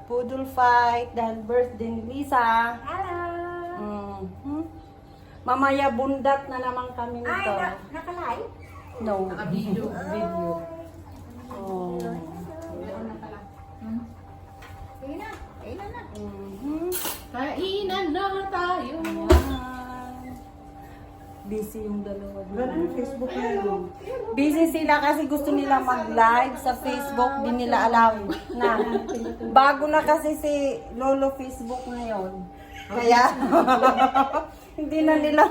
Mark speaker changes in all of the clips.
Speaker 1: Poodle fight dahil birthday ni Lisa.
Speaker 2: Hello!
Speaker 1: Mamaya bundat na naman kami
Speaker 2: Ay,
Speaker 1: nito.
Speaker 2: naka-live?
Speaker 1: No.
Speaker 3: Naka-video.
Speaker 1: Video. Oh.
Speaker 2: Sige na, kailan na?
Speaker 3: Kainan na tayo.
Speaker 1: Ayan. Busy yung dalawa.
Speaker 4: Ganun yung Facebook na yun.
Speaker 1: Busy sila kasi gusto nila mag-live sa Facebook. Di nila alam na. Bago na kasi si Lolo Facebook ngayon. Kaya, hindi na nila.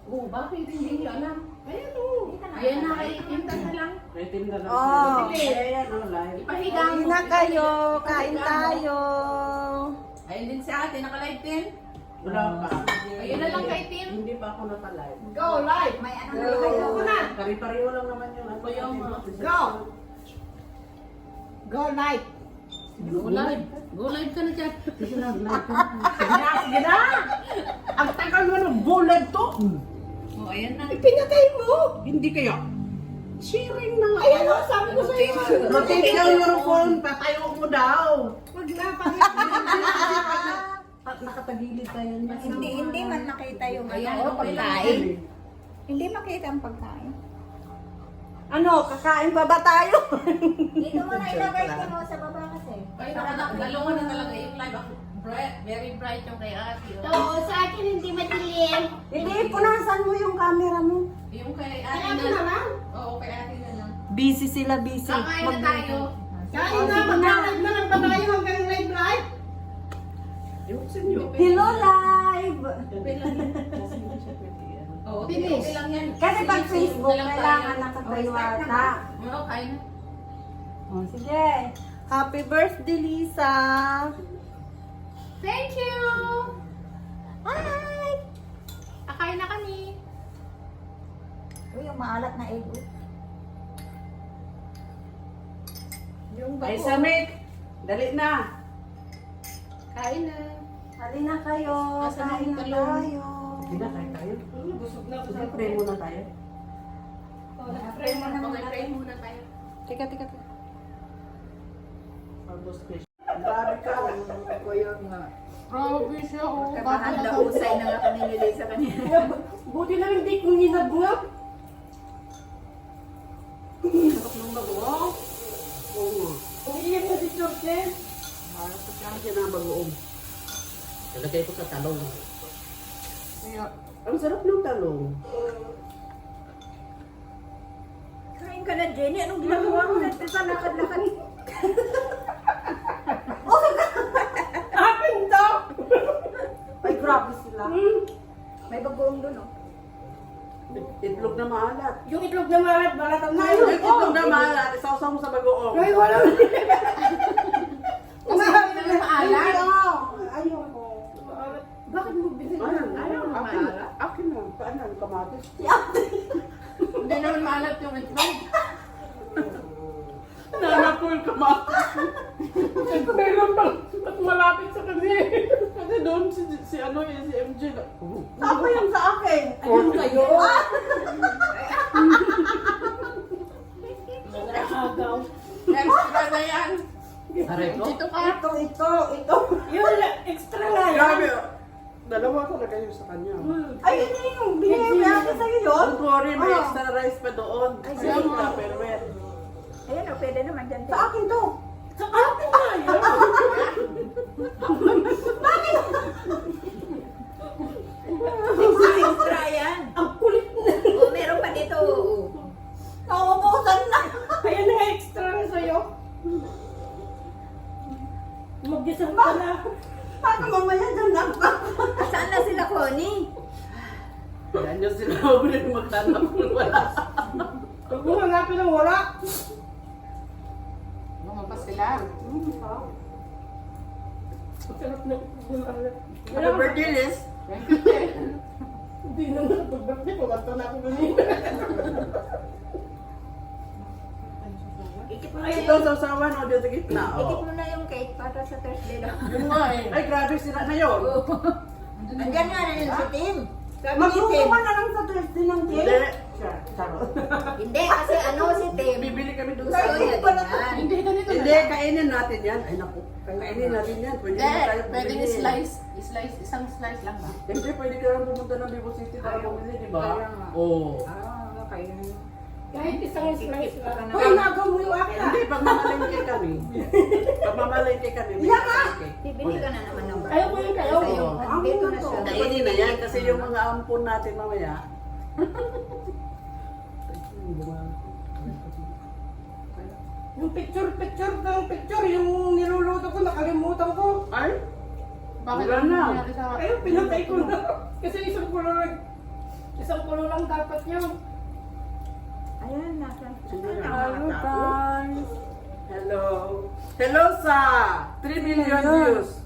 Speaker 3: Oh, bakit hindi niyo alam? Ayan o. Ayan na, itinta na lang.
Speaker 4: May tinda lang.
Speaker 1: Oh.
Speaker 4: Ayan, ang live.
Speaker 3: Ipahiga
Speaker 1: Kain na kayo. Kain tayo.
Speaker 3: Ayun din si ate, naka-live din.
Speaker 4: Wala pa.
Speaker 3: Ayun na lang kay Tim.
Speaker 4: Hindi pa ako naka-live.
Speaker 3: Go, live!
Speaker 2: May ano na kayo?
Speaker 4: Pari-pariho lang naman yung ano.
Speaker 3: Kuya mo.
Speaker 4: Go!
Speaker 2: Go live!
Speaker 3: Go live. Go live ka na dyan.
Speaker 4: Sige na, live ka. Sige na! Ang tagal mo ng bullet to!
Speaker 3: Oh, ayan na.
Speaker 4: Pinatay mo! Hindi kaya. Sharing na nga.
Speaker 2: Ayan o, sabi ko sa'yo!
Speaker 4: Rotate daw yung phone. Patayo mo daw.
Speaker 2: Wag na,
Speaker 4: At nakatagilid tayo niya.
Speaker 2: Hindi man nakita yung
Speaker 3: Ayan,
Speaker 2: ano,
Speaker 3: okay lang.
Speaker 2: pagkain. Hindi makita ang pagkain.
Speaker 1: Ano, kakain pa ba tayo?
Speaker 2: Dito mo na ilagay mo sa baba kasi.
Speaker 3: Ay, dalawa na talaga yung live. Very bright yung kay ate.
Speaker 2: So,
Speaker 3: Oh.
Speaker 2: sa akin hindi madilim.
Speaker 1: Hindi, punasan mo yung camera mo.
Speaker 3: Yung kay ate
Speaker 2: Kaya ito na lang.
Speaker 3: Oo, kay ate na lang.
Speaker 1: Busy sila, busy.
Speaker 3: Kakain na tayo.
Speaker 2: Kain na, mag-live na lang ba tayo hanggang live?
Speaker 4: Yung sinyo.
Speaker 1: Hello, live!
Speaker 3: Oo, okay lang yan.
Speaker 1: Kasi pag
Speaker 3: Sige,
Speaker 1: Facebook,
Speaker 3: na lang
Speaker 1: kailangan
Speaker 3: tayo.
Speaker 1: nakatayo ata.
Speaker 3: Oo, kain.
Speaker 1: Oh, sige. Happy birthday, Lisa!
Speaker 3: Thank you!
Speaker 2: Hi!
Speaker 3: Kakain na kami.
Speaker 2: Uy, yung maalat na egg. Yung
Speaker 4: Ay, Samik! Dali na!
Speaker 3: Kain na.
Speaker 1: Halina kayo.
Speaker 3: Asan
Speaker 1: Kain
Speaker 3: yung
Speaker 1: na
Speaker 3: talong?
Speaker 1: tayo.
Speaker 4: Hindi na, kain tayo.
Speaker 3: Busog na.
Speaker 4: Sige, pray muna tayo.
Speaker 3: Pray muna tayo.
Speaker 1: Teka, teka, teka.
Speaker 4: Pagos fish. Grabe ka.
Speaker 2: ko yun nga.
Speaker 3: Grabe siya, oh.
Speaker 2: Kapahanda husay na nga kami nilay sa kanila.
Speaker 1: Buti na hindi ko ginagulap.
Speaker 4: Sarap ng bagoong. Oo nga.
Speaker 1: Umiiyak na si George.
Speaker 4: Harap sa siya ng bagoong. Talagay ko sa talong. Ang sarap ng talong.
Speaker 2: Kain ka na, Jenny. Anong ginagawa mo? Nagpapalakad-lakad.
Speaker 1: Akin to! Ay, grabe sila.
Speaker 2: May bagoong doon, oh.
Speaker 4: Itlog na maalat.
Speaker 1: Yung itlog na malat ang
Speaker 4: Ay, yung itlog na maalat. Isaw-saw mo sa bagoong.
Speaker 1: Ay, wala.
Speaker 3: Kasi hindi naman maalat.
Speaker 1: Ayoko.
Speaker 3: Bakit mo binili?
Speaker 4: Ayaw, akin na. Akin na. Paanan, kamatis.
Speaker 3: Hindi naman maalat yung itlog.
Speaker 4: Nana ko yung kamatis. Meron pa. At malapit sa kanya. Kasi doon si ano eh, si MJ na.
Speaker 1: Saan ba yung sa akin? Ayun kayo. Agaw.
Speaker 3: Extra na yan.
Speaker 4: Aray ko?
Speaker 3: Dito ka.
Speaker 1: Ito. Yun, extra lang.
Speaker 4: Grabe. Dalawa talaga yun sa kanya.
Speaker 1: Ayun na yung binigay natin sa'yo yun.
Speaker 4: Don't worry, may
Speaker 1: Oh.
Speaker 4: extra rice pa doon.
Speaker 2: Ay,
Speaker 4: Ay,
Speaker 2: sige.
Speaker 4: Tupperware.
Speaker 2: Ayan, oh, pwede naman dyan.
Speaker 1: Sa akin to.
Speaker 4: Sa akin na yun.
Speaker 2: Extra yan.
Speaker 1: Ang kulit na.
Speaker 2: Oh, meron pa dito. Oh.
Speaker 1: Nauubusan na. Ayan na extra na sa'yo. Mag-isang ka na. Baka mamaya dyan na ako.
Speaker 2: Saan na sila, Connie?
Speaker 4: Yan yung sila ulit magtanong kung wala.
Speaker 1: Huwag mo hanapin ang wala.
Speaker 3: Lumabas sila.
Speaker 1: Sarap na.
Speaker 4: Happy birthday, Liz.
Speaker 3: Thank you, Ate.
Speaker 1: Hindi naman pag-birthday ko. Kanto na ako ganyan.
Speaker 2: Ikip mo na
Speaker 4: Ay,
Speaker 2: yung,
Speaker 4: ito sa usawan o dito sa gitna.
Speaker 2: ikip
Speaker 4: Oh.
Speaker 2: mo na yung cake para sa Thursday daw.
Speaker 3: Yun nga eh.
Speaker 4: Ay, grabe sila na yun.
Speaker 2: Andyan nga na yun si Tim. Sabi ni
Speaker 1: Magluto
Speaker 2: Tim.
Speaker 1: ka na lang sa Thursday ng
Speaker 4: Hindi.
Speaker 1: cake. Charot.
Speaker 2: Hindi, kasi ano si Tim.
Speaker 4: Bibili kami doon
Speaker 2: Gusto
Speaker 4: sa...
Speaker 2: niya din yan.
Speaker 3: Hindi, ganito
Speaker 4: Hindi,
Speaker 3: na lang.
Speaker 4: kainin natin yan. Ay naku, kainin natin yan. Pwede
Speaker 3: Hindi,
Speaker 4: na tayo
Speaker 3: pwedeng
Speaker 4: bumili.
Speaker 3: slice. Slice, isang slice lang ba?
Speaker 4: Hindi, pwede ka lang pumunta ng Vivo City para bumili, di ba?
Speaker 2: Kaya nga.
Speaker 4: Oo.
Speaker 2: Okay.
Speaker 3: Kahit isang slice lang.
Speaker 1: Uy, nagaw mo yung akin ah.
Speaker 4: Hindi, pag mamalengke kami. Pag mamalengke kami, may
Speaker 1: Yan nga!
Speaker 4: mamalengke.
Speaker 2: Bibili ka na naman ng
Speaker 3: Kayo po yung kayo.
Speaker 2: Kasi yung,
Speaker 1: Ang
Speaker 2: dito na
Speaker 1: gusto.
Speaker 2: siya.
Speaker 4: Kainin na yan kasi yung mga ampon natin mamaya.
Speaker 5: Yung picture ng picture, yung niluluto ko, nakalimutan ko.
Speaker 4: Ay?
Speaker 3: Bakit
Speaker 4: Wala na.
Speaker 3: nangyari sa...
Speaker 5: Ayun, pinatay ko na. Kasi isang kulo lang dapat yun.
Speaker 2: Ayan, nasa.
Speaker 1: Hello guys.
Speaker 4: Hello. Hello sa 3 million views.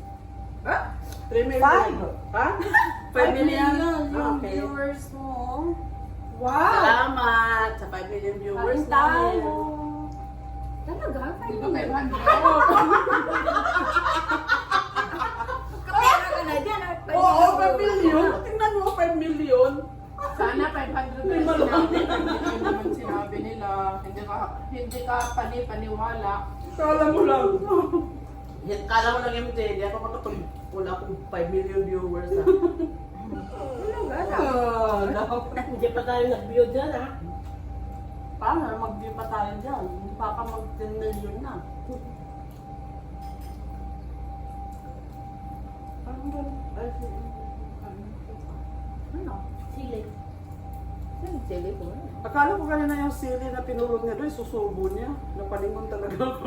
Speaker 4: Ha? 3 million.
Speaker 1: Five.
Speaker 4: Ha? 5 million.
Speaker 1: Yung
Speaker 4: Okay.
Speaker 1: viewers mo.
Speaker 5: Wow!
Speaker 4: Salamat sa 5 million viewers
Speaker 1: Kain tayo.
Speaker 4: namin.
Speaker 2: Talaga?
Speaker 3: Di ba 500?
Speaker 2: Kapera ka na dyan.
Speaker 4: Oo, 5 million. Tingnan mo, 5 million.
Speaker 3: Sana 500 na sinabi. Hindi naman sinabi nila. Hindi ka paniwala.
Speaker 4: Kala mo lang. Yan, kala mo lang yung hindi ako makatong wala akong 5 million viewers ha.
Speaker 5: Hindi pa tayo nag-view dyan, ha?
Speaker 1: Paano mag-view pa tayo dyan? Hindi pa ka mag-10 million na.
Speaker 2: Ano?
Speaker 5: Sili.
Speaker 2: Sili po.
Speaker 4: Akala ko kanina yung sili na pinulot niya doon, susubo niya. Napalingon talaga ako.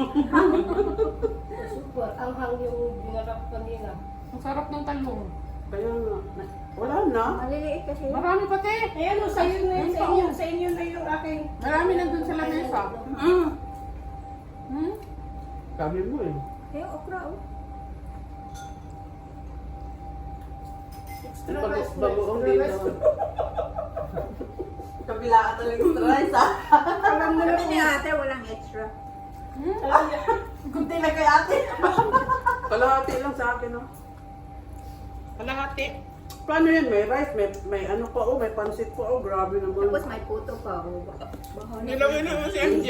Speaker 5: Super. Ang hang yung dinarap kanina.
Speaker 3: Ang sarap ng talong.
Speaker 4: Kaya nga, wala na.
Speaker 2: Maliliit kasi.
Speaker 3: Marami pati.
Speaker 5: Ayan o, sa'yo na yun, sa inyo na yung aking...
Speaker 3: Marami nandun sa lamesa. Hmm?
Speaker 4: Kami mo eh.
Speaker 2: Yung okra, oh.
Speaker 5: Extra
Speaker 4: Pag
Speaker 5: rice.
Speaker 4: bagoong
Speaker 5: extra
Speaker 4: dito.
Speaker 5: rice.
Speaker 1: Kabila ka talaga sa rice ah.
Speaker 5: Alam mo na
Speaker 2: Kami ni ate, walang extra.
Speaker 1: Kunti lang kay ate.
Speaker 4: Kalahati lang sa akin, no?
Speaker 3: Kalahati.
Speaker 4: Paano yun? May rice, may ano pa, oh, may pansit pa, oh, grabe naman.
Speaker 2: Tapos may puto pa, oh. Baho na.
Speaker 3: Nilagay na mo si MJ.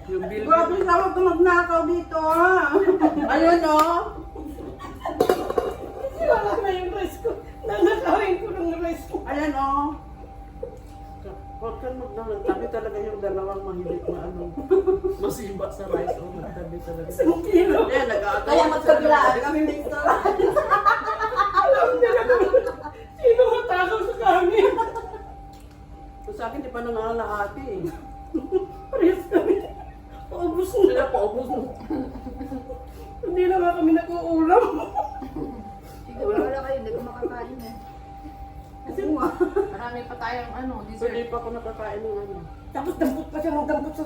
Speaker 4: Yung bill.
Speaker 1: Grabe sa wag ka magnakaw dito ah.
Speaker 4: Ayun, oh.
Speaker 5: Wala na yung rice ko. Nanakawin ko ng rice ko.
Speaker 4: Ayan, oh. Huwag kang magdamag. Tabi talaga yung dalawang mahilig na ano. Masiba sa rice, oh. Magtabi talaga.
Speaker 5: Isang kilo.
Speaker 4: Ayan, nag-aatay.
Speaker 1: Kaya magkabilaan kami ng extra rice.
Speaker 5: Alam niya na kung sino matakaw sa kami.
Speaker 4: Kung sa akin, di pa nangalahati eh.
Speaker 5: Parehas kami. Paubos na.
Speaker 4: Sila paubos mo.
Speaker 5: Hindi na nga kami nag-uulam.
Speaker 2: Wala kayo, hindi ko makakain eh.
Speaker 5: Kasi nga.
Speaker 3: Marami pa tayong ano,
Speaker 4: So, di
Speaker 3: dessert.
Speaker 4: pa ako nakakain ng ano.
Speaker 5: Tapos dampot pa siya ng dampot sa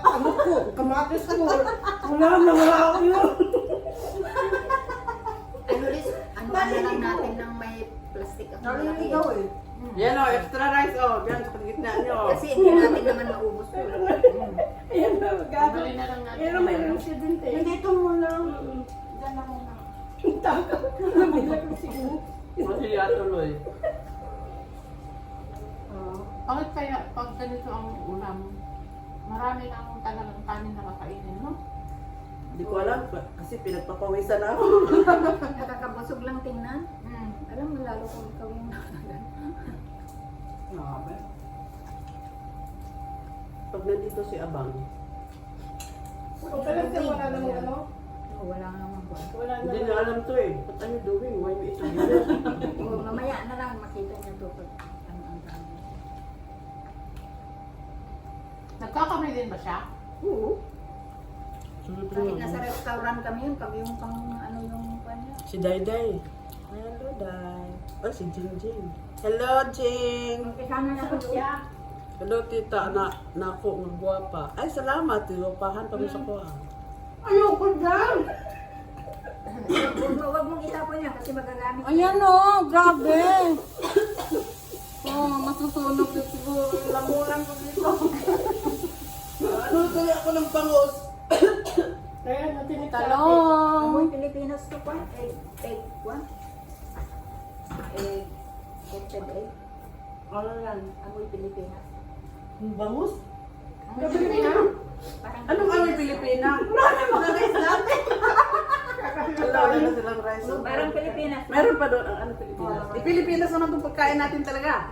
Speaker 5: ano ko, kamatis ko. Wala ako yun.
Speaker 2: Ano, Liz? Ano na lang natin ng may plastic ang malaki.
Speaker 1: Naliligaw eh.
Speaker 4: Yan, oh, extra rice, oh. Yan, sa gitna niyo, oh.
Speaker 2: Kasi hindi natin naman maubos ko.
Speaker 5: Ayan na, magkado.
Speaker 3: Bili na lang natin.
Speaker 5: Ayan na, mayroong sidente.
Speaker 1: Nandito muna. Diyan na muna.
Speaker 5: Takaw. Nabigla ko siguro.
Speaker 4: Masaya tuloy.
Speaker 3: Bakit kaya pag ganito ang ulam, marami na akong talagang kanin na kakainin, no?
Speaker 4: Hindi ko alam, kasi pinagpapawisan na ako.
Speaker 2: Nakakabusog lang tingnan.
Speaker 3: Hmm.
Speaker 2: Alam mo, lalo kung ikaw yung
Speaker 4: Grabe. Pag nandito si Abang,
Speaker 5: O talaga wala namang ano.
Speaker 2: Oh, wala naman ba?
Speaker 5: Wala
Speaker 4: hindi
Speaker 5: namang
Speaker 4: na alam to eh. What are you doing? Why you eating this?
Speaker 2: Oh, mamaya na lang makita niya to. Ano ang dami.
Speaker 3: Nagkakamay din ba siya?
Speaker 4: Oo.
Speaker 2: Kahit nasa restaurant kami yun, pag yung pang ano yung kanya.
Speaker 4: Si Dayday. Hello, Day. Oh, si Jingjing. Hello, Jing.
Speaker 2: Kasama na ko siya.
Speaker 4: Hello, tita. Nako, magwapa. Ay, salamat. Tinupahan pa mo sa kuha.
Speaker 5: ayoko dyan.
Speaker 2: Huwag mong itapon niya kasi magagamit.
Speaker 1: Ayan oh, grabe. Oh, masusunog na siguro. Lamunan ko dito.
Speaker 4: Ano tuloy ako ng bangus?
Speaker 5: Kaya natin
Speaker 1: Talong.
Speaker 2: Amoy Pilipinas to pa. Egg one. Egg. Egg.
Speaker 1: Ano yan?
Speaker 2: Amoy Pilipinas.
Speaker 5: Ang bangus.
Speaker 3: Ang Pilipina.
Speaker 2: Parang
Speaker 5: Anong amoy Pilipina?
Speaker 1: Mga guys natin.
Speaker 5: Wala na silang rice.
Speaker 2: Parang Pilipinas.
Speaker 5: Meron pa doon ang ano Pilipinas. Pilipinas naman itong pagkain natin talaga.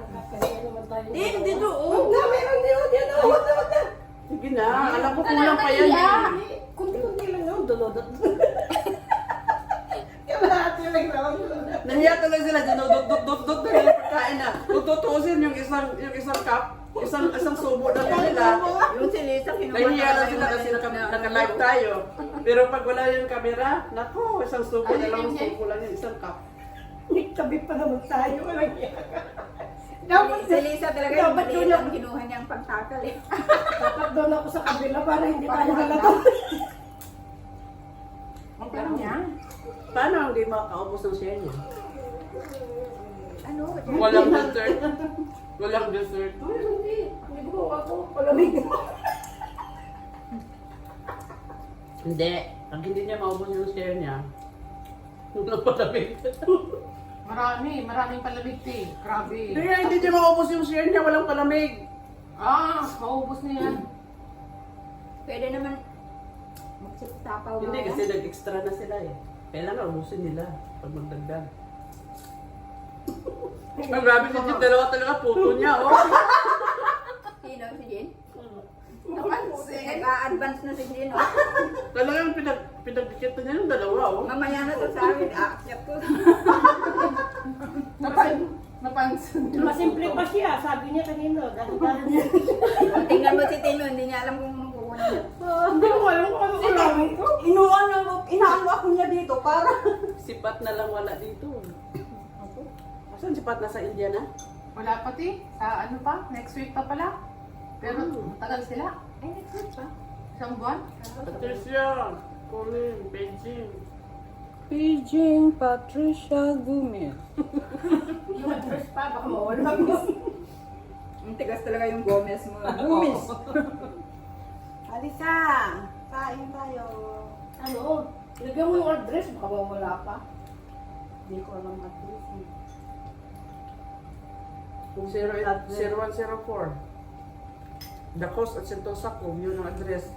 Speaker 1: Hindi doon.
Speaker 5: Meron yun. Yan o. Sige na. Alam ko kulang pa yan.
Speaker 2: Kunti-kunti lang yun. Dulodot.
Speaker 5: Nahiya tuloy sila. Dinudot-dot-dot na yung pagkain na. Tututusin yung isang cup. Isang subo na nila.
Speaker 2: Yung si Lisa, kinuha
Speaker 5: Nahiya lang sila kasi naka-live tayo. Pero pag wala yung camera, nako, isang subo, dalawang subo lang yung isang cup.
Speaker 4: Tabi pa naman tayo.
Speaker 2: Si Lisa talaga yung maliit ang kinuha niyang pangtakal eh.
Speaker 4: Dapat doon ako sa kabila para hindi tayo halata.
Speaker 3: Ang parang yan.
Speaker 5: Paano hindi makaubos ng share niya?
Speaker 2: Ano?
Speaker 5: Walang dessert. Walang dessert.
Speaker 4: Hindi ko ako palamig.
Speaker 5: Hindi. Pag hindi niya maubos yung share niya, walang palamig.
Speaker 3: Maraming palamig tea. Grabe.
Speaker 5: Hindi niya maubos yung share niya, walang palamig.
Speaker 3: Maubos na yan.
Speaker 2: Pwede naman magsitapaw
Speaker 5: Hindi kasi nag-extra na sila eh. Kailangan ubusin nila pag magdagdag. Ang grabe si Jin, dalawa talaga puto niya, oh.
Speaker 2: Sino? Si Jen? Nag-a-advance na si Jen, oh.
Speaker 5: Talagang pinagdikit niya yung dalawa, oh.
Speaker 2: Mamaya na to sa amin, aakyat ko.
Speaker 3: Napansin.
Speaker 4: Masimple pa siya, sabi niya kanina. Dahan-dahan niya.
Speaker 2: Tingnan mo si Tino, hindi niya alam kung anong kukunin niya.
Speaker 4: Hindi ko alam kung ano kailangan ko.
Speaker 1: Inaano ako niya dito para.
Speaker 5: Sipat na lang wala dito. Saan sipat na sa India na?
Speaker 3: Wala pati. Sa ano pa? Next week pa pala. Pero tagal sila.
Speaker 2: Ay, next week pa.
Speaker 3: Isang buwan.
Speaker 5: Patricia, Colin, Beijing.
Speaker 1: Beijing Patricia Gomez.
Speaker 4: First pa, baka mawala.
Speaker 2: Ang tigas talaga yung Gomez mo. Gomez!
Speaker 1: Halika. Kain tayo.
Speaker 4: Ano? Lagyan mo yung address, baka mawala pa.
Speaker 1: Hindi ko alam address eh.
Speaker 5: 0104. The Coast at Sentosa ko, yun ang address.